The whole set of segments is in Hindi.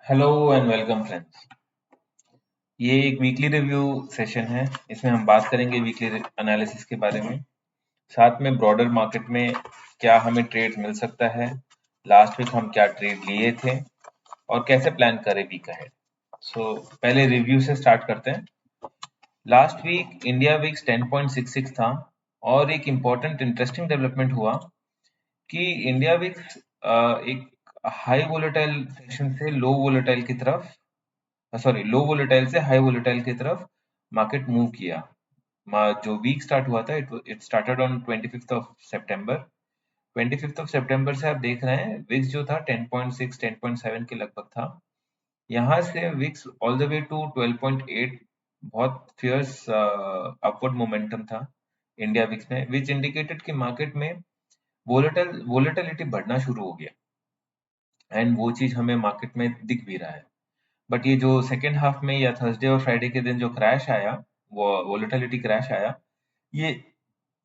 Hello and welcome friends. ये एक वीकली रिव्यू सेशन है। इसमें हम बात करेंगे वीकली एनालिसिस के बारे में, साथ में ब्रॉडर मार्केट में क्या हमें ट्रेड मिल सकता है, लास्ट वीक हम क्या ट्रेड लिए थे और कैसे प्लान करें वीक अहेड। सो पहले रिव्यू से स्टार्ट करते हैं। लास्ट वीक इंडिया विक्स 10.66 था और एक इम्पॉर्टेंट इंटरेस्टिंग डेवलपमेंट हुआ कि इंडिया विक्स एक हाई वोलेटाइल सेशन से लो वोलेटाइल की तरफ, सॉरी लो वोलेटाइल से हाई वोलेटाइल की तरफ मार्केट मूव किया। जो वीक स्टार्ट हुआ था it started on 25th of September. 25th of September से आप देख रहे हैं विक्स जो था 10.6 10.7 के लगभग था। यहाँ से VIX all the way to 12.8, बहुत फियर्स अपवर्ड मोमेंटम था इंडिया विक्स में, विच इंडिकेटेड कि मार्केट में वोलेटिलिटी बढ़ना शुरू हो गया एंड वो चीज हमें मार्केट में दिख भी रहा है। बट ये जो सेकेंड हाफ में या थर्सडे और फ्राइडे के दिन जो क्रैश आया, वो वोलेटिलिटी क्रैश आया, ये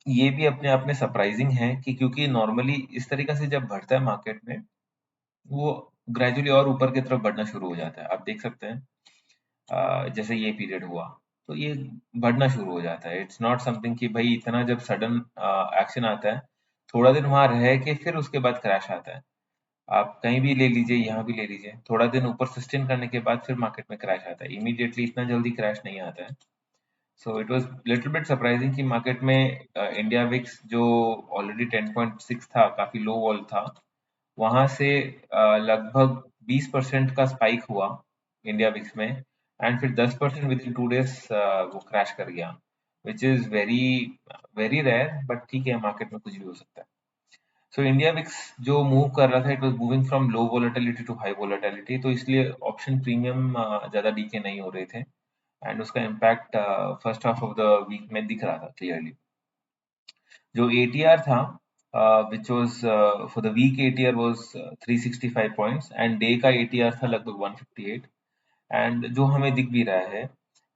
ये भी अपने आप में सरप्राइजिंग है कि क्योंकि नॉर्मली इस तरीके से जब बढ़ता है मार्केट में, वो ग्रेजुअली और ऊपर की तरफ बढ़ना शुरू हो जाता है। आप देख सकते हैं जैसे ये पीरियड हुआ तो ये बढ़ना शुरू हो जाता है। इट्स नॉट समथिंग कि भाई इतना जब सडन एक्शन आता है, थोड़ा दिन वहां रह के फिर उसके बाद क्रैश आता है। आप कहीं भी ले लीजिए, यहाँ भी ले लीजिए, थोड़ा दिन ऊपर सस्टेन करने के बाद फिर मार्केट में क्रैश आता है। इमीडिएटली इतना जल्दी क्रैश नहीं आता है। So it was little bit surprising कि मार्केट में इंडिया विक्स जो ऑलरेडी 10.6 था, काफी लो वॉल था, वहां से लगभग 20% का स्पाइक हुआ इंडिया विक्स में एंड फिर 10% विद इन 2 डेज वो क्रैश कर गया, which is very very rare. But ठीक है, मार्केट में कुछ भी हो सकता है। सो इंडिया विक्स जो मूव कर रहा था, it was moving from low volatility to high volatility, तो इसलिए ऑप्शन प्रीमियम ज्यादा डीके नहीं हो रहे थे एंड उसका impact first half of the week में दिख रहा था क्लियरली। जो एटीआर था, which was for the week, ATR was 365 points and day का एटीआर था लगभग 158। एंड जो हमें दिख भी रहा है,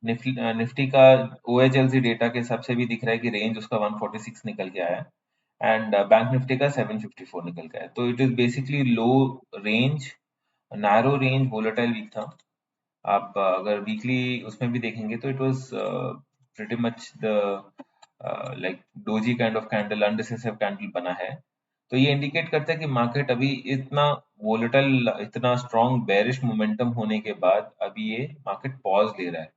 निफ्टी का ओएचएलसी डेटा के हिसाब से भी दिख रहा है कि रेंज उसका 146 निकल के आया एंड बैंक निफ्टी का 754 निकल के आया। तो it is basically low range, narrow range volatile week था। आप अगर वीकली उसमें भी देखेंगे तो it was pretty much the like doji kind of candle, undecisive candle बना है। तो ये इंडिकेट करता है कि मार्केट अभी इतना वोलेटाइल, इतना स्ट्रॉन्ग बेरिश मोमेंटम होने के बाद अभी ये मार्केट पॉज ले रहा है।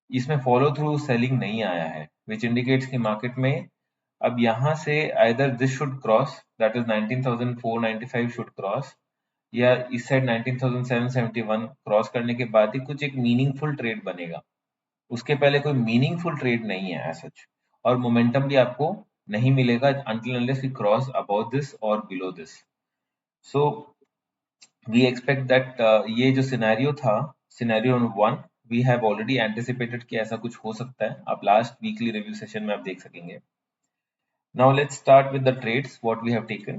इसमें फॉलो थ्रू सेलिंग नहीं आया है, विच इंडिकेट्स कि मार्केट में अब यहाँ से either this should cross, that is 19,495 should cross, या इस साइड 19,771 क्रॉस करने के बाद ही कुछ एक मीनिंगफुल ट्रेड बनेगा। उसके पहले कोई मीनिंगफुल ट्रेड नहीं है एज सच, और मोमेंटम भी आपको नहीं मिलेगा until unless we cross above this or below this. So we expect that ये जो सिनेरियो था, scenario 1, we have already anticipated कि ऐसा कुछ हो सकता है। आप लास्ट वीकली रिव्यू सेशन में आप देख सकेंगे। Now let's start with the trades what we have taken.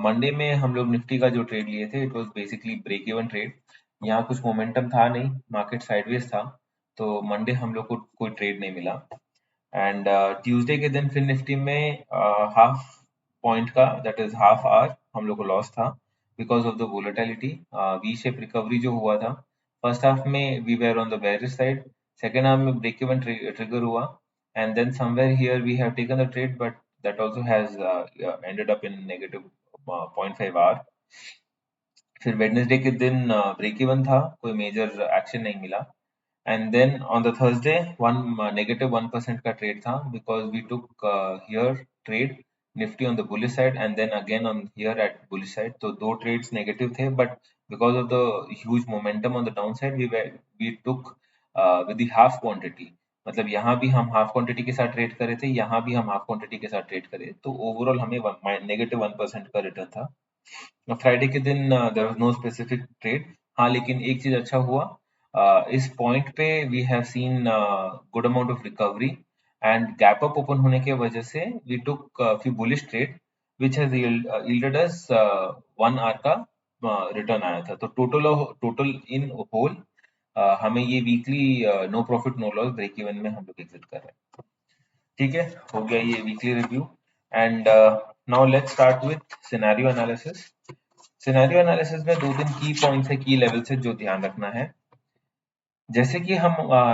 Monday में हम लोग निफ्टी का जो ट्रेड लिए थे, it was basically break even trade. यहाँ कुछ मोमेंटम था नहीं, मार्केट साइडवेज था, तो मंडे हम लोग को कोई ट्रेड नहीं मिला। एंड ट्यूसडे के दिन फिर निफ्टी में हाफ पॉइंट का, दैट इज हाफ आवर, हम लोग को लॉस था because of the volatility. V shape recovery जो हुआ था, फर्स्ट हाफ में we were on the bearish side, second half में ब्रेक इवन ट्रिगर हुआ and then somewhere here we have taken the trade, but that also has ended up in negative 0.5 hour. फिर वेडनेसडे के दिन ब्रेक इवन था, कोई मेजर एक्शन नहीं मिला। And then on the Thursday, one negative 1% का trade था because we took here trade Nifty on the bullish side and then again on here at bullish side. तो दो trades negative थे, but because of the huge momentum on the downside, we took with the half quantity. मतलब यहाँ भी हम हाफ क्वांटिटी के साथ ट्रेड करे थे, यहाँ भी हम हाफ क्वांटिटी के साथ ट्रेड करे, तो ओवरऑल हमें नेगेटिव 1% का रिटर्न था। फ्राइडे के दिन there was no specific trade. हाँ, लेकिन एक चीज अच्छा हुआ, इस पॉइंट पे we have seen good amount of recovery and gap up open होने के वजह से we took few bullish trade which has yielded us 1 hour का रिटर्न आया था। तो टोटल इन होल हमें ये weekly no profit no loss break even में हम लोग एग्जिट कर रहे हैं। ठीक है, हो गया ये weekly review and now let's start with scenario analysis. Scenario analysis में 2-3 की पॉइंट्स है, की लेवल्स है जो ध्यान रखना है। जैसे कि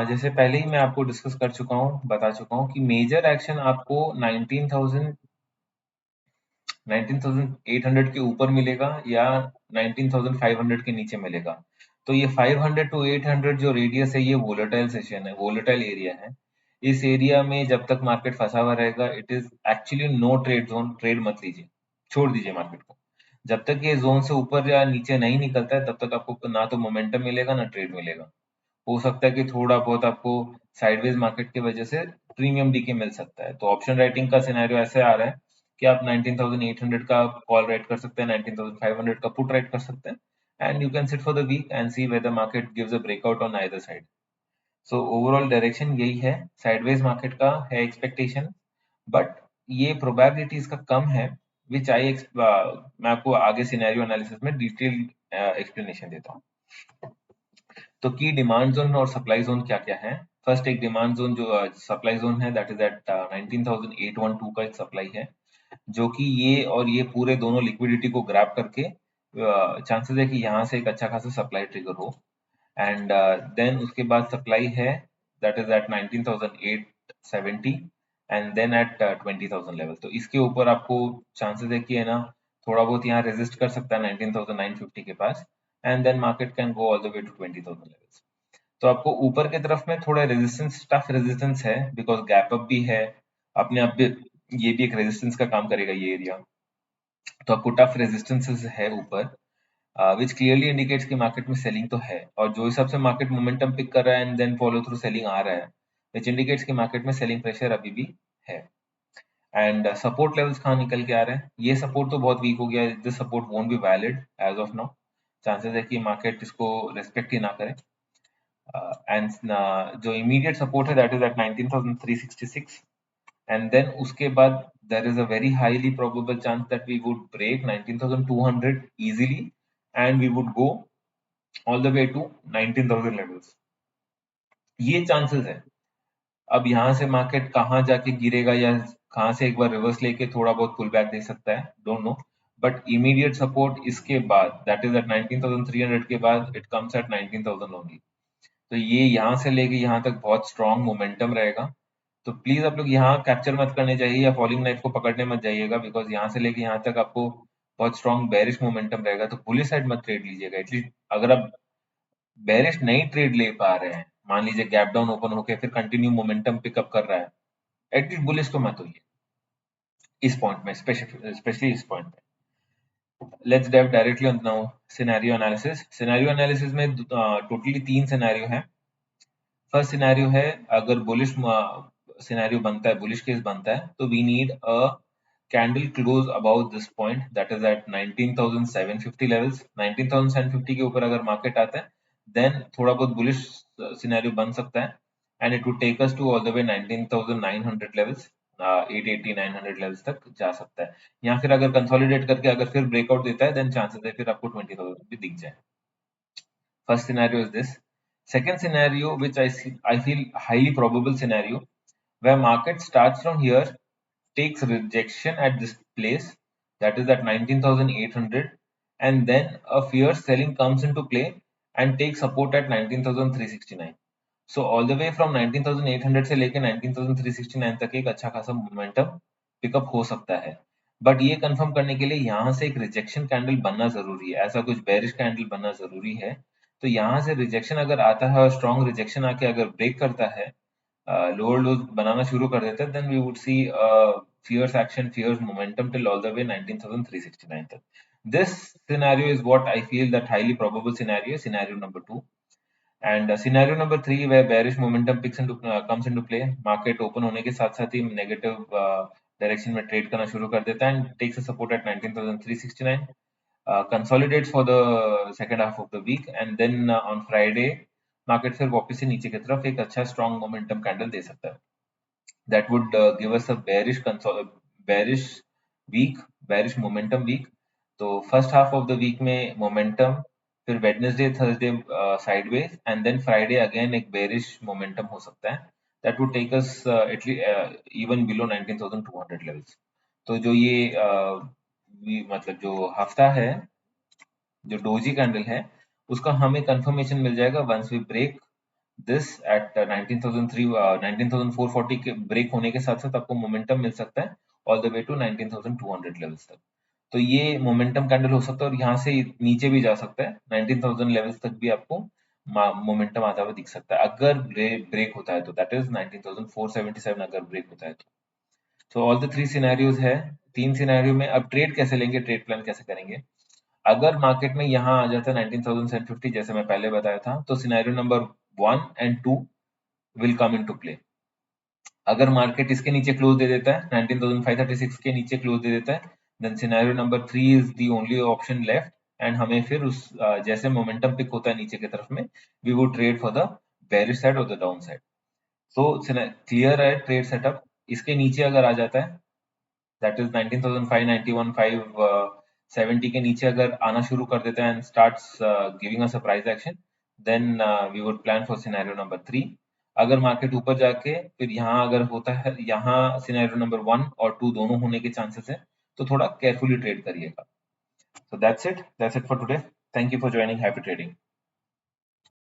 जैसे पहले ही मैं आपको डिस्कस कर चुका हूँ, बता चुका हूँ कि मेजर एक्शन आपको 19,800 के ऊपर मिलेगा या 19,500 के नीचे मिलेगा। तो ये 500 टू 800 जो रेडियस है, ये वोलेटाइल सेशन है, वोलेटाइल एरिया है। इस एरिया में जब तक मार्केट फंसा हुआ रहेगा, it is actually no trade zone, trade मत लीजिए, छोड़ दीजिए मार्केट को। जब तक ये जोन से ऊपर या नीचे नहीं निकलता है, तब तक आपको ना तो मोमेंटम मिलेगा ना ट्रेड मिलेगा। हो सकता है कि थोड़ा बहुत आपको साइडवेज मार्केट की वजह से प्रीमियम डीके मिल सकता है। तो ऑप्शन राइटिंग का सिनेरियो ऐसे आ रहा है कि आप 19,800 का कॉल राइट कर सकते हैं, 19,500 का पुट राइट कर सकते हैं, and you can sit for the week and see whether market gives a breakout on either side. So overall direction यही है, साइडवेज मार्केट का है एक्सपेक्टेशन, बट ये प्रोबेबिलिटीज का कम है, विच मैं आपको आगे सिनेरियो एनालिसिस में डिटेल एक्सप्लेनेशन देता हूँ। तो की डिमांड जोन और सप्लाई जोन क्या क्या है। फर्स्ट एक डिमांड जोन जो सप्लाई जोन है, दैट इज एट 19,812 का एक सप्लाई है, जो कि ये पूरे दोनों लिक्विडिटी को ग्रैब करके चांसेस है कि यहाँ से एक अच्छा खासा सप्लाई ट्रिगर हो। एंड देन उसके बाद सप्लाई है, that is at 19,870 and then at 20,000 level. तो इसके ऊपर आपको चांसेस है कि है ना, थोड़ा बहुत यहाँ रेजिस्ट कर सकता है 19,950 के पास, and then market can go all the way to 20,000 levels. तो आपको ऊपर की तरफ में थोड़ा रेजिस्टेंस, टफ रेजिस्टेंस है, बिकॉज गैप अप भी है अपने आप भी, ये भी एक रेजिस्टेंस का काम करेगा ये एरिया। तो आपको टफ रेजिस्टेंसेस है ऊपर, विच क्लियरली इंडिकेट्स कि मार्केट में सेलिंग तो है, और जो हिसाब से मार्केट मोमेंटम पिक कर रहा है and then follow through selling आ रहा है, विच इंडिकेट्स कि मार्केट में सेलिंग प्रेशर अभी भी है। एंड सपोर्ट लेवल्स कहाँ निकल के आ रहे हैं, ये सपोर्ट तो बहुत वीक हो गया है, this support won't be valid as of now. Chances है कि मार्केट इसको रेस्पेक्ट ही ना करे। एंड जो इमीडिएट सपोर्ट है, that is at 19,366, and then उसके बाद there is a very highly probable chance that we would break 19,200 easily, and we would go all the way to 19,000 levels। ये चांसेस है। अब यहाँ से मार्केट कहाँ जाके गिरेगा या कहाँ से एक बार रिवर्स लेके थोड़ा बहुत पुल बैक दे सकता है, don't know, but immediate support इसके बाद, दैट इज एट 19,300 के बाद इट कम्स एट 19,000 ओनली। तो ये यहाँ से लेके यहाँ तक बहुत स्ट्रॉन्ग मोमेंटम रहेगा। तो प्लीज आप लोग यहाँ कैप्चर मत करने चाहिए या फॉलिंग नाइफ को पकड़ने मत जाइएगा, बिकॉज यहाँ से लेके यहाँ तक आपको बहुत स्ट्रॉन्ग बेरिश मोमेंटम रहेगा। तो बुलिश साइड मत ट्रेड लीजिएगा। एटलीस्ट अगर आप बेरिश नहीं ट्रेड ले पा रहे हैं, मान लीजिए गैप डाउन ओपन होके फिर कंटिन्यू मोमेंटम पिकअप कर रहा है, एटलीस्ट बुलिश तो मत होइए इस पॉइंट में, स्पेशली इस पॉइंट में। Let's dive directly on now scenario analysis. Scenario analysis में टोटली 3 सिनेरियो हैं। फर्स्ट सिनेरियो है, अगर बुलिश सिनेरियो बनता है, बुलिश केस बनता है, तो we need a candle close about this point, that is at 19,750 levels. 19,750 के ऊपर अगर मार्केट आता है, देन थोड़ा बहुत बुलिश सिनेरियो बन सकता है, and it would take us to all the way 19,900 levels, 880 900 levels तक जा सकता है। या फिर अगर कंसोलिडेट करके अगर फिर ब्रेकआउट देता है, देन चांसेस है फिर आपको 20,000 भी दिख जाए। First scenario is this. Second scenario, which I feel highly probable scenario, where market starts from here, takes rejection at this place, that is at 19,800, and then a fierce selling comes into play and takes support at 19,369. So all the way from 19,800 से लेके 19,369 तक एक अच्छा खासा मोमेंटम पिकअप हो सकता है। बट ये कंफर्म करने के लिए यहाँ से एक रिजेक्शन कैंडल बनना जरूरी है, ऐसा कुछ बेरिश कैंडल बनना जरूरी है। तो यहाँ से रिजेक्शन अगर आता है और स्ट्रॉन्ग रिजेक्शन आके अगर ब्रेक करता है, लोअर लोज बनाना शुरू कर देता है, then we would see fierce action, fierce momentum till all the way 19,369 तक। This scenario is what I feel that highly probable scenario, scenario number 2. And scenario number 3, where bearish momentum comes into play, market open होने के साथ साथ ही negative डायरेक्शन में ट्रेड करना शुरू कर देता है, and takes a support at 19,369, consolidates for the second half of the week, and then on Friday market फिर वापस से नीचे की तरफ एक अच्छा स्ट्रॉन्ग मोमेंटम कैंडल दे सकता है। That would give us a bearish week, bearish momentum week. तो first half of the week में मोमेंटम, फिर Wednesday Thursday sideways, and then Friday again एक बेरिश मोमेंटम हो सकता है, that would take us even below 19,200 levels. तो जो ये मतलब जो हफ्ता है, जो डोजी कैंडल है उसका हमें कंफर्मेशन मिल जाएगा once we break this at 19,440 के ब्रेक होने के साथ साथ आपको मोमेंटम मिल सकता है all the way to 19,200 levels तक। तो ये मोमेंटम कैंडल हो सकता है और यहाँ से नीचे भी जा सकता है, 19,000 लेवल्स तक भी आपको मोमेंटम आता हुआ दिख सकता है अगर ब्रेक होता है तो, दैट इज 19,477 अगर ब्रेक होता है तो। सो ऑल द 3 सिनेरियोज है। 3 सिनेरियो में अब ट्रेड कैसे लेंगे, ट्रेड प्लान कैसे करेंगे। अगर मार्केट में यहाँ आ जाता है 19,750 जैसे मैं पहले बताया था, तो scenario number 1 and 2 will come into play. अगर मार्केट इसके नीचे क्लोज दे देता है 19,536 के नीचे क्लोज दे देता है, then scenario number 3 is the only option left and हमें फिर उस जैसे मोमेंटम पिक होता है नीचे की तरफ में, we would trade for the bearish side और the downside. So clear है ट्रेड सेटअप। इसके नीचे अगर आ जाता है दैट इज 19,591 570 के नीचे अगर आना शुरू कर देता है and starts giving us a price action, then we would plan for scenario number 3। अगर मार्केट ऊपर जाके फिर यहाँ अगर होता है, यहाँ सिनेरियो नंबर 1 और 2 दोनों होने के चांसेस है, तो थोड़ा केयरफुली ट्रेड करिएगा। So that's it for today. Thank you for joining. Happy trading.